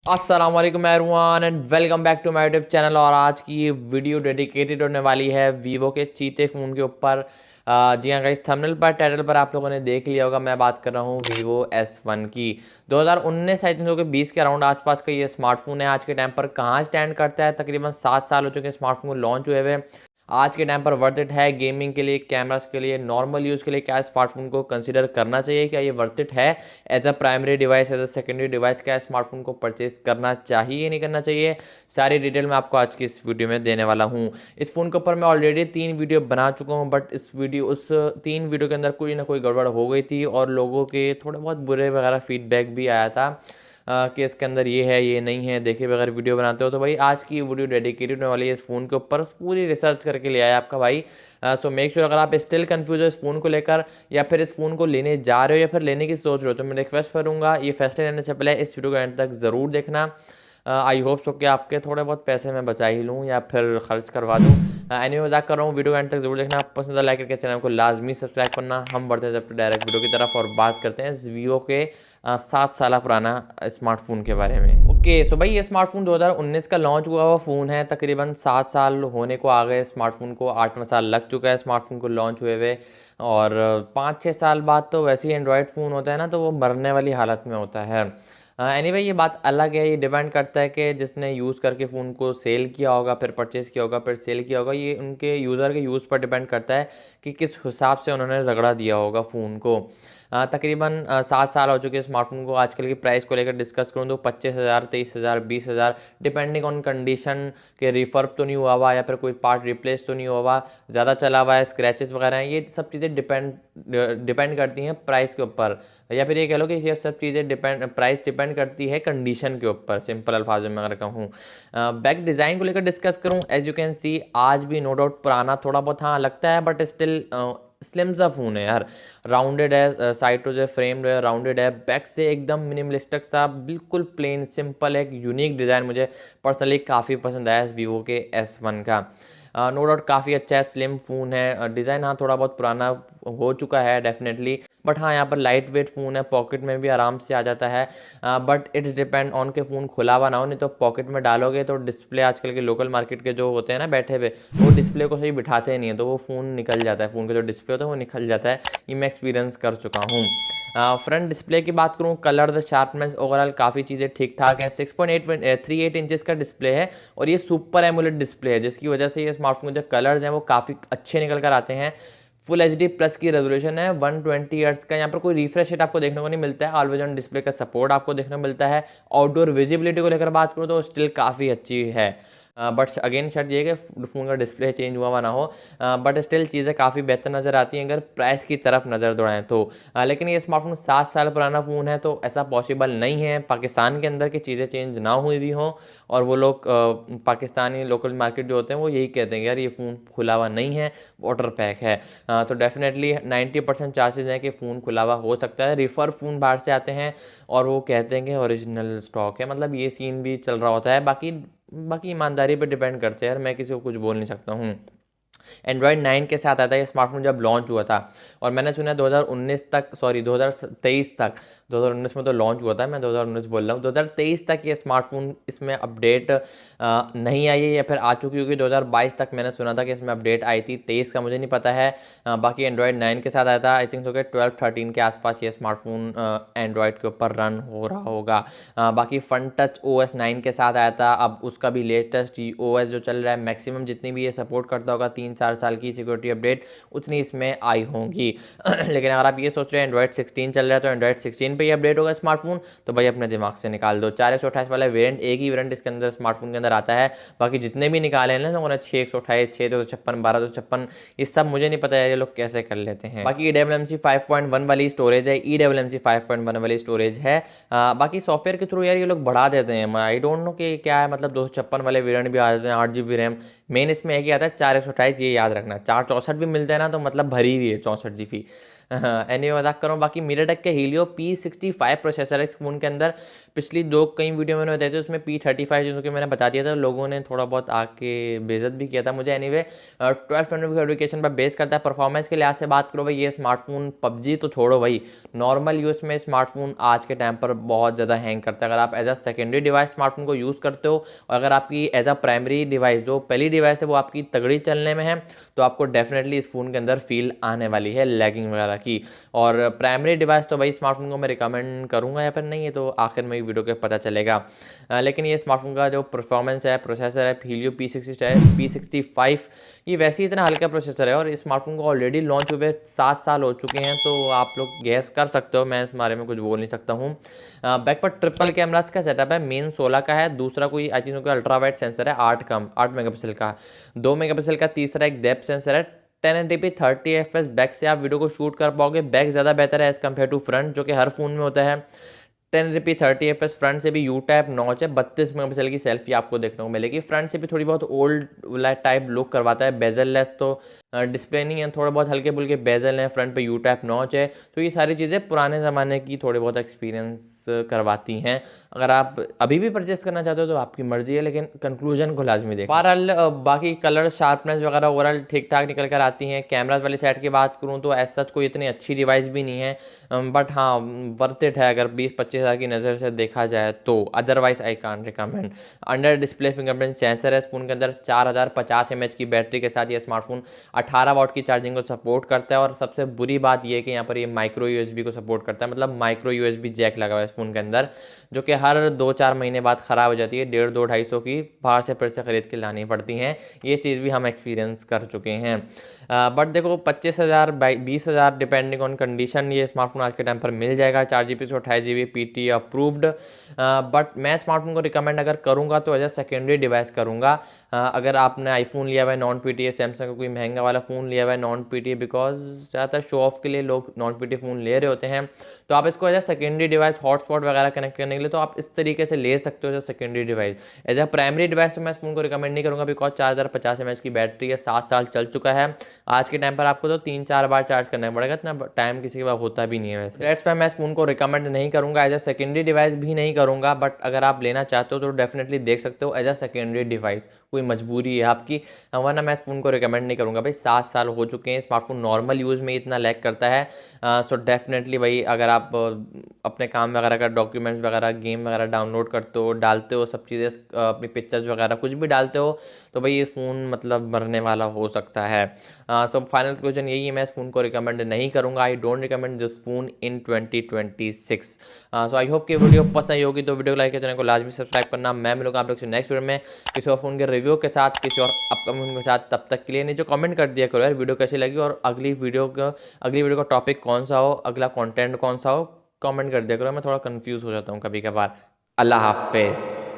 अस्सलाम वालेकुम everyone and welcome back to my YouTube channel. और आज की ये वीडियो डेडिकेटेड होने वाली है वीवो के चीते फ़ोन के ऊपर। जी हाँ गाइस, थंबनेल पर टाइटल पर आप लोगों ने देख लिया होगा, मैं बात कर रहा हूँ वीवो S1 की। 2019 आई थिंक 20 के अराउंड आसपास का ये स्मार्टफोन है। आज के टाइम पर कहाँ स्टैंड करता है, तकरीबन 7 साल हो चुके हैं स्मार्टफोन को लॉन्च हुए हुए। आज के टाइम पर वर्थ इट है गेमिंग के लिए, कैमरास के लिए, नॉर्मल यूज़ के लिए? क्या स्मार्टफोन को कंसिडर करना चाहिए? क्या ये वर्थ इट है as a primary device, as a secondary device? क्या स्मार्टफोन को परचेज करना चाहिए नहीं करना चाहिए? सारी डिटेल मैं आपको आज की इस वीडियो में देने वाला हूँ। इस फ़ोन के ऊपर मैं ऑलरेडी 3 वीडियो बना चुका हूँ, बट उस 3 वीडियो के अंदर कोई ना कोई गड़बड़ हो गई थी और लोगों के थोड़े बहुत बुरे वगैरह फीडबैक भी आया था कि इसके अंदर ये है ये नहीं है, देखे बगैर वीडियो बनाते हो। तो भाई आज की वीडियो डेडिकेटेड होने वाली है इस फ़ोन के ऊपर, पूरी रिसर्च करके ले आया आपका भाई। सो मेक श्योर, अगर आप स्टिल कंफ्यूज हो इस फ़ोन को लेकर या फिर इस फ़ोन को लेने जा रहे हो या फिर लेने की सोच रहे हो, तो मैं रिक्वेस्ट करूँगा ये फैसले लेने से पहले इस वीडियो को एंड तक ज़रूर देखना। आई होप सो कि आपके थोड़े बहुत पैसे मैं बचा ही लूँ या फिर खर्च करवा दूँ। एनीवे मजाक कर रहा हूँ, वीडियो एंड तक जरूर देखना। पसंद लाइक करके चैनल को लाजमी सब्सक्राइब करना। हम बढ़ते हैं डायरेक्ट वीडियो की तरफ और बात करते हैं इस वीवो के 7 साल पुराना स्मार्टफोन के बारे में। ओके सो भाई, ये स्मार्टफोन 2019 का लॉन्च हुआ हुआ फ़ोन है। तकरीबन 7 साल होने को आ गए स्मार्टफोन को, 8वां साल लग चुका है स्मार्टफोन को लॉन्च हुए हुए। और 5-6 साल बाद तो वैसे ही एंड्रॉयड फ़ोन होता है ना, तो वो मरने वाली हालत में होता है। एनीवे ये बात अलग है, ये डिपेंड करता है कि जिसने यूज़ करके फ़ोन को सेल किया होगा, फिर परचेज़ किया होगा, फिर सेल किया होगा। ये उनके यूज़र के यूज़ पर डिपेंड करता है कि किस हिसाब से उन्होंने रगड़ा दिया होगा फ़ोन को। तकरीबन 7 साल हो चुके हैं स्मार्टफोन को। आजकल की प्राइस को लेकर डिस्कस करूँ तो 25,000, 23,000, 20,000 डिपेंडिंग ऑन कंडीशन के, रिफर्ब तो नहीं हुआ हुआ या फिर कोई पार्ट रिप्लेस तो नहीं हुआ हुआ, ज़्यादा चला हुआ है, स्क्रैचेस वगैरह हैं, ये सब चीज़ें डिपेंड करती हैं प्राइस के ऊपर। या फिर ये कह लो कि ये सब चीज़ें प्राइस डिपेंड करती है कंडीशन के ऊपर, सिंपल अल्फाजों में अगर कहूँ। बैक डिज़ाइन को लेकर डिस्कस करूँ, एज यू कैन सी आज भी नो डाउट पुराना थोड़ा बहुत हाँ लगता है, बट स्टिल स्लिम सा फ़ोन है यार। राउंडेड है, साइड टू जो फ्रेम जो है राउंडेड है, बैक से एकदम मिनिमलिस्टिक सा, बिल्कुल प्लेन सिंपल, एक यूनिक डिज़ाइन मुझे पर्सनली काफ़ी पसंद आया इस वीवो के S1 का। नो डाउट काफ़ी अच्छा है, स्लिम फ़ोन है। डिज़ाइन हाँ थोड़ा बहुत पुराना हो चुका है डेफिनेटली, बट हाँ यहाँ पर लाइट वेट फ़ोन है, पॉकेट में भी आराम से आ जाता है। बट इट्स डिपेंड ऑन के फ़ोन खुला हुआ ना हो, नहीं तो पॉकेट में डालोगे तो डिस्प्ले, आजकल के लोकल मार्केट के जो होते हैं ना बैठे हुए, वो डिस्प्ले को सही बिठाते नहीं है, तो वो फ़ोन निकल जाता है, फ़ोन का जो डिस्प्ले होता है वो निकल जाता है। ये मैं एक्सपीरियंस कर चुका हूँ। फ्रंट डिस्प्ले की बात करूँ, कलर, द शार्पनेस, ओवरऑल काफ़ी चीज़ें ठीक ठाक है। 6.38 इंचेस का डिस्प्ले है और ये सुपर एमोलेड डिस्प्ले है, जिसकी वजह से ये स्मार्टफोन के जो कलर्स हैं वो काफ़ी अच्छे निकल कर आते हैं। फुल HD प्लस की रेजोल्यूशन है, 120 हर्ट्ज का। यहाँ पर कोई रिफ्रेश रेट आपको देखने को नहीं मिलता है, ऑलवेज ऑन डिस्प्ले का सपोर्ट आपको देखने को मिलता है। आउटडोर विजिबिलिटी को लेकर बात करूँ तो स्टिल काफ़ी अच्छी है, बट अगेन शर्त ये कि फ़ोन का डिस्प्ले चेंज हुआ ना हो। बट स्टिल चीज़ें काफ़ी बेहतर नज़र आती हैं अगर प्राइस की तरफ नज़र दौड़ाएं तो। लेकिन ये स्मार्टफोन 7 साल पुराना फ़ोन है, तो ऐसा पॉसिबल नहीं है पाकिस्तान के अंदर की चीज़ें चेंज ना हुई भी हों। और वो लोग पाकिस्तानी लोकल मार्केट जो होते हैं वो यही कहते हैं कि यार ये फ़ोन खुला हुआ नहीं है, वाटर पैक है। तो डेफिनेटली 90% चांसेस हैं कि फ़ोन खुला हुआ हो सकता है। रिफ़र फ़ोन बाहर से आते हैं और वो कहते हैं कि ओरिजिनल स्टॉक है, मतलब ये सीन भी चल रहा होता है। बाकी बाकी ईमानदारी पे डिपेंड करते हैं यार, मैं किसी को कुछ बोल नहीं सकता हूँ। एंड्रॉयड 9 के साथ आता है ये स्मार्टफोन जब लॉन्च हुआ था, और मैंने सुना है 2019 तक, सॉरी 2023 तक, 2019 में तो लॉन्च हुआ था, मैं 2019 बोल रहा हूँ, 2023 तक ये स्मार्टफोन इसमें अपडेट नहीं आई है या फिर आ चुकी होगी। 2022 तक मैंने सुना था कि इसमें अपडेट आई थी, 23 का मुझे नहीं पता है। बाकी एंड्रॉयड 9 के साथ आया था, आई थिंक सो कि 12-13 के आसपास ये स्मार्टफोन एंड्रॉयड के ऊपर रन हो रहा होगा। बाकी फन टच OS 9 के साथ आया था, अब उसका भी लेटेस्ट OS जो चल रहा है, मैक्सिमम जितनी भी ये सपोर्ट करता होगा 3-4 साल की सिक्योरिटी अपडेट उतनी इसमें आई होंगी। लेकिन अगर आप ये सोच रहे हैं एंड्रॉयड 16 चल रहा है तो एंड्रॉयड 16 पे ही अपडेट होगा स्मार्टफोन, तो भाई अपने दिमाग से निकाल दो। 4 128 वाला वेरिएंट, एक ही वेरिएंट इसके अंदर स्मार्टफोन के अंदर आता है। बाकी जितने भी निकाले हैं ना लोगों ने, 6 128, 6 256, 12 256, ये सब मुझे नहीं पता है ये लोग कैसे कर लेते हैं। बाकी eMMC 5.1 वाली स्टोरेज है, eMMC 5.1 वाली स्टोरेज है। बाकी सॉफ्टवेयर के थ्रू यार ये लोग बढ़ा देते हैं, आई डोंट नो कि क्या है, मतलब 256 वाले वेरिएंट भी आ जाते हैं, 8 GB रैम। मेन इसमें एक ही आता है 4 128, ये याद रखना। 4 64 भी मिलते हैं ना, तो मतलब भरी हुई है 64 GB। एनीवे मजाक कर रहा हूँ। बाकी मीडियाटेक के हीलियो P65 प्रोसेसर है इस फ़ोन के अंदर। पिछली कई वीडियो मैंने बताई थी, उसमें P35 जो कि मैंने बता दिया था, लोगों ने थोड़ा बहुत आके बेइज्जत भी किया था मुझे। एनीवे 1200 नोटिफिकेशन पर बेस करता है। परफॉर्मेंस के लिहाज से बात करो भाई, ये स्मार्टफोन पबजी तो छोड़ो भाई, नॉर्मल यूज़ में स्मार्टफोन आज के टाइम पर बहुत ज़्यादा हैंग करता है। अगर आप as a secondary device smartphone को यूज़ करते हो और अगर आपकी एज अ प्राइमरी डिवाइस जो पहली डिवाइस है वो आपकी तगड़ी चलने में है, तो आपको डेफिनेटली इस फ़ोन के अंदर फील आने वाली है लैगिंग वगैरह की। और प्राइमरी डिवाइस तो भाई स्मार्टफोन को मैं रिकमेंड करूँगा या फिर नहीं, है तो आखिर में वीडियो के पता चलेगा। लेकिन ये स्मार्टफोन का जो परफॉर्मेंस है, प्रोसेसर है हीलियो P65, ये वैसे ही इतना हल्का प्रोसेसर है और स्मार्टफोन को ऑलरेडी लॉन्च हुए 7 साल हो चुके हैं, तो आप लोग गैस कर सकते हो, मैं इस बारे में कुछ बोल नहीं सकता हूँ। बैक पर ट्रिपल कैमरास का सेटअप है, मेन 16 का है, दूसरा कोई I think ultra wide sensor है 8 मेगापिक्सल का, 2 मेगापिक्सल का, तीसरा एक डेप्थ सेंसर है। 1080p 30 fps बैक से आप वीडियो को शूट कर पाओगे। बैक ज़्यादा बेहतर है एज़ कम्पेयर टू फ्रंट, जो कि हर फोन में होता है। 1080p 30 fps फ्रंट से भी यू टाइप नॉच है, 32 मेगापिक्सल की सेल्फी आपको देखने को मिलेगी। फ्रंट से भी थोड़ी बहुत ओल्ड टाइप लुक करवाता है। बेजल लेस तो डिस्प्ले नहीं है, थोड़ा बहुत हल्के फुल्के बेजल हैं, फ्रंट पे यू टाइप नॉच है, तो ये सारी चीज़ें पुराने ज़माने की थोड़ी बहुत एक्सपीरियंस करवाती हैं। अगर आप अभी भी परचेस करना चाहते हो तो आपकी मर्जी है, लेकिन कंक्लूजन को लाजमी देखो। बहरहाल बाकी कलर शार्पनेस वगैरह ओवरऑल ठीक ठाक निकल कर आती हैं। कैमराज वाली साइड की बात करूँ तो एज सच कोई इतनी अच्छी डिवाइस भी नहीं है, बट हाँ वर्थ इट है अगर 20-25 हज़ार की नज़र से देखा जाए तो। Otherwise I can't recommend. Under display fingerprint sensor है इस फोन के अंदर। 4050 mAh की बैटरी के साथ ये स्मार्टफोन 18 वाट की चार्जिंग को सपोर्ट करता है। और सबसे बुरी बात यह है कि यहाँ पर ये माइक्रो USB को सपोर्ट करता है, मतलब माइक्रो USB जैक लगा हुआ है इस फोन के अंदर, जो कि हर 2-4 महीने बाद ख़राब हो जाती है। 150-250 की बाहर से फिर से ख़रीद के लानी पड़ती हैं। ये चीज़ भी हम एक्सपीरियंस कर चुके हैं। बट देखो 25,000 20,000 डिपेंडिंग ऑन कंडीशन ये स्मार्टफोन आज के टाइम पर मिल जाएगा। 4GB से 28GB PT अप्रूव्ड। बट मैं स्मार्टफोन को रिकमेंड अगर करूँगा तो एज अ सेकेंडरी डिवाइस करूँगा। अगर आपने आईफोन लिया हुआ है नॉन PTA, सैमसंग का कोई महंगा वाला फ़ोन लिया हुआ है नॉन PTA, बिकॉज ज़्यादातर शो ऑफ के लिए लोग नॉन PTA फ़ोन ले रहे होते हैं, तो आप इसको as a secondary device hotspot वगैरह कनेक्ट करने के लिए तो आप इस तरीके से ले सकते हो as a secondary device. As a primary device तो मैं इस फोन को रिकमेंड नहीं करूँगा, बिकॉज 4050 mAh की बैटरी है, 7 साल चल चुका है। आज के टाइम पर आपको तो 3-4 बार चार्ज करना पड़ेगा, इतना टाइम किसी के पास होता भी नहीं है वैसे। दैट्स व्हाई मैं इस फोन को रिकमेंड नहीं करूँगा, एज अ सेकेंडरी डिवाइस भी नहीं करूँगा। बट अगर आप लेना चाहते हो तो डेफिनेटली देख सकते हो एज अ सेकेंडरी डिवाइस, कोई मजबूरी है आपकी, वरना मैं इस फोन को रिकमेंड नहीं करूँगा भाई। 7 साल हो चुके हैं, स्मार्टफोन नॉर्मल यूज़ में इतना लैग करता है। सो डेफिनेटली भाई अगर आप अपने काम वगैरह का डॉक्यूमेंट्स वगैरह, गेम वगैरह डाउनलोड करते हो, डालते हो, सब चीज़ें अपनी पिक्चर्स वगैरह कुछ भी डालते हो, तो भाई ये फ़ोन मतलब मरने वाला हो सकता है। सो फाइनल कंक्लूजन यही है, मैं इस फ़ोन को रिकमेंड नहीं करूँगा। I don't recommend this phone in 2026। So I hope कि वीडियो पसंद आई होगी, तो वीडियो को लाइक, चैनल को लाजमी सब्सक्राइब करना। मैं मिलूंगा आप लोग से नेक्स्ट वीडियो में किसी और फ़ोन के रिव्यू के साथ, किसी और अपकमिंग के साथ। तब तक के लिए नीचे कमेंट कर दिया करो यार वीडियो कैसी लगी, और अगली वीडियो का टॉपिक कौन सा हो, अगला कंटेंट कौन सा हो, कमेंट कर दिया करो। मैं थोड़ा कंफ्यूज हो जाता हूँ कभी कभार। अल्लाह हाफिज़।